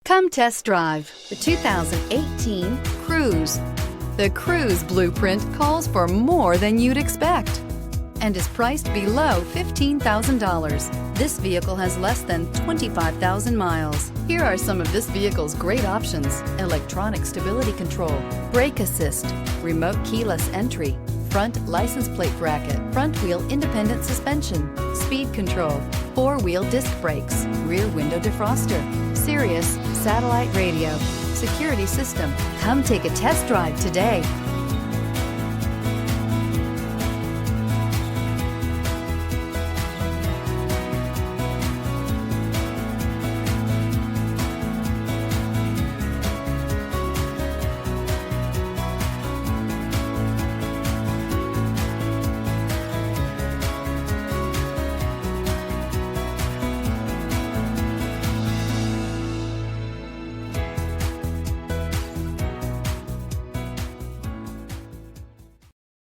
Come test drive the 2018 Cruze. The Cruze blueprint calls for more than you'd expect and is priced below $15,000. This vehicle has less than 25,000 miles. Here are some of this vehicle's great options: electronic stability control, brake assist, remote keyless entry, front license plate bracket, front wheel independent suspension, speed control, four-wheel disc brakes, rear window defroster, Sirius satellite radio, security system. Come take a test drive today.